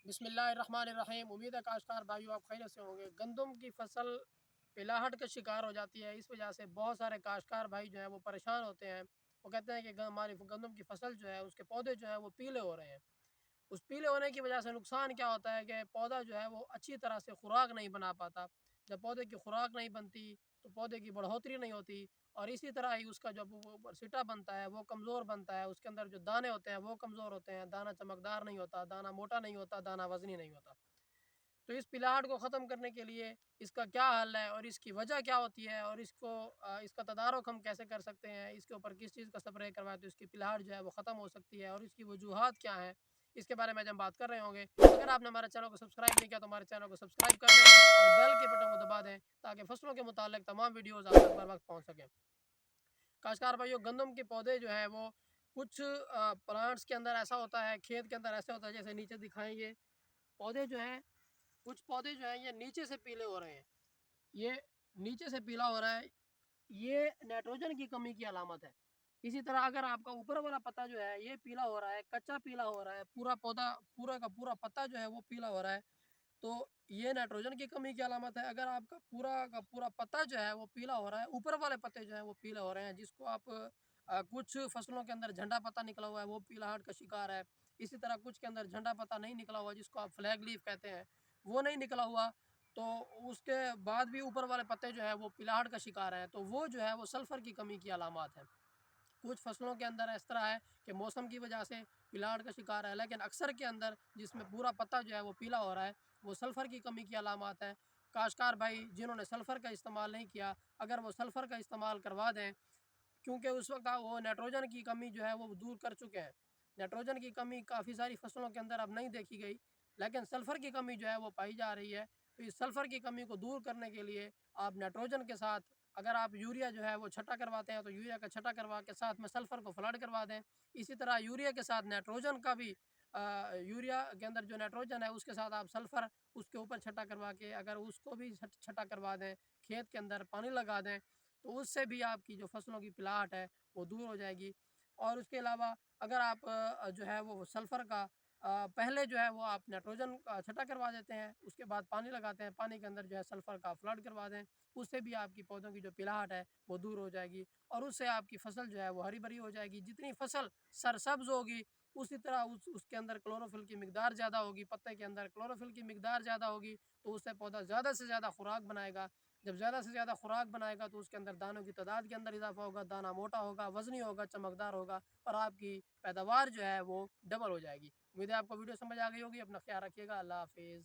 بسم اللہ الرحمن الرحیم۔ امید ہے کاشتکار بھائیو آپ خیریت سے ہوں گے۔ گندم کی فصل پلاہٹ کا شکار ہو جاتی ہے، اس وجہ سے بہت سارے کاشتکار بھائی جو ہیں وہ پریشان ہوتے ہیں۔ وہ کہتے ہیں کہ ہماری گندم کی فصل جو ہے اس کے پودے جو ہیں وہ پیلے ہو رہے ہیں۔ اس پیلے ہونے کی وجہ سے نقصان کیا ہوتا ہے کہ پودا جو ہے وہ اچھی طرح سے خوراک نہیں بنا پاتا۔ جب پودے کی خوراک نہیں بنتی تو پودے کی بڑھوتری نہیں ہوتی، اور اسی طرح ہی اس کا جو سٹا بنتا ہے وہ کمزور بنتا ہے، اس کے اندر جو دانے ہوتے ہیں وہ کمزور ہوتے ہیں، دانہ چمکدار نہیں ہوتا، دانہ موٹا نہیں ہوتا، دانہ وزنی نہیں ہوتا۔ تو اس پلاہٹ کو ختم کرنے کے لیے اس کا کیا حل ہے اور اس کی وجہ کیا ہوتی ہے، اور اس کا تدارک ہم کیسے کر سکتے ہیں، اس کے اوپر کس چیز کا سپرے کروائے تو اس کی پلاہٹ جو ہے وہ ختم ہو سکتی ہے، اور اس کی وجوہات کیا ہیں، اس کے بارے میں ہم بات کر رہے ہوں گے۔ اگر آپ نے ہمارے چینل کو سبسکرائب نہیں کیا تو ہمارے چینل کو سبسکرائب کر دیں اور بیل کے بٹن کو دبا دیں تاکہ فصلوں کے متعلق تمام ویڈیوز آپ تک بر وقت پہنچ سکیں۔ کاشتکار بھائیو، گندم کے پودے جو ہیں وہ کچھ پلانٹس کے اندر ایسا ہوتا ہے، کھیت کے اندر ایسا ہوتا ہے، جیسے نیچے دکھائیں گے پودے جو ہیں، کچھ پودے جو ہیں یہ نیچے سے پیلے ہو رہے ہیں، یہ نیچے سے پیلا ہو رہا ہے، یہ نائٹروجن کی کمی کی علامت ہے۔ اسی طرح اگر آپ کا اوپر والا پتا جو ہے یہ پیلا ہو رہا ہے، کچا پیلا ہو رہا ہے، پورا پودا پورا کا پورا پتا جو ہے وہ پیلا ہو رہا ہے، تو یہ نائٹروجن کی کمی کی علامت ہے۔ اگر آپ کا پورا پتا جو ہے وہ پیلا ہو رہا ہے، اوپر والے پتے جو ہیں وہ پیلا ہو رہے ہیں، جس کو آپ کچھ فصلوں کے اندر جھنڈا پتا نکلا ہوا ہے وہ پیلاہٹ کا شکار ہے۔ اسی طرح کچھ کے اندر جھنڈا پتا نہیں نکلا ہوا جس کو آپ فلیگ لیف کہتے ہیں، وہ نہیں نکلا ہوا، تو اس کے بعد بھی اوپر والے پتے جو ہے وہ پیلاہٹ کا شکار ہیں، تو وہ جو ہے وہ سلفر کی کمی کی علامات ہیں۔ کچھ فصلوں کے اندر اس طرح ہے کہ موسم کی وجہ سے پلاٹ کا شکار ہے، لیکن اکثر کے اندر جس میں پورا پتا جو ہے وہ پیلا ہو رہا ہے وہ سلفر کی کمی کی علامات ہیں۔ کاشتکار بھائی جنہوں نے سلفر کا استعمال نہیں کیا، اگر وہ سلفر کا استعمال کروا دیں، کیونکہ اس وقت وہ نائٹروجن کی کمی جو ہے وہ دور کر چکے ہیں۔ نائٹروجن کی کمی کافی ساری فصلوں کے اندر اب نہیں دیکھی گئی، لیکن سلفر کی کمی جو ہے وہ پائی جا رہی ہے۔ تو اس سلفر کی کمی کو دور کرنے کے لیے آپ نائٹروجن کے ساتھ، اگر آپ یوریا جو ہے وہ چھٹا کرواتے ہیں تو یوریا کا چھٹا کروا کے ساتھ میں سلفر کو فلڈ کروا دیں۔ اسی طرح یوریا کے ساتھ نائٹروجن کا بھی یوریا کے اندر جو نائٹروجن ہے اس کے ساتھ آپ سلفر اس کے اوپر چھٹا کروا کے اگر اس کو بھی چھٹا کروا دیں، کھیت کے اندر پانی لگا دیں، تو اس سے بھی آپ کی جو فصلوں کی پلاٹ ہے وہ دور ہو جائے گی۔ اور اس کے علاوہ اگر آپ جو ہے وہ سلفر کا پہلے جو ہے وہ آپ نائٹروجن کا چھٹا کروا دیتے ہیں، اس کے بعد پانی لگاتے ہیں، پانی کے اندر جو ہے سلفر کا فلڈ کروا دیں، اس سے بھی آپ کی پودوں کی جو پلاٹ ہے وہ دور ہو جائے گی، اور اس سے آپ کی فصل جو ہے وہ ہری بھری ہو جائے گی۔ جتنی فصل سرسبز ہوگی اسی طرح اس کے اندر کلوروفل کی مقدار زیادہ ہوگی، پتے کے اندر کلوروفل کی مقدار زیادہ ہوگی، تو اس سے پودا زیادہ سے زیادہ خوراک بنائے گا۔ جب زیادہ سے زیادہ خوراک بنائے گا تو اس کے اندر دانوں کی تعداد کے اندر اضافہ ہوگا، دانہ موٹا ہوگا، وزنی ہوگا، چمکدار ہوگا، اور آپ کی پیداوار جو ہے وہ ڈبل ہو جائے گی۔ امید ہے آپ کو ویڈیو سمجھ آ گئی ہوگی۔ اپنا خیال رکھیے گا۔ اللہ حافظ۔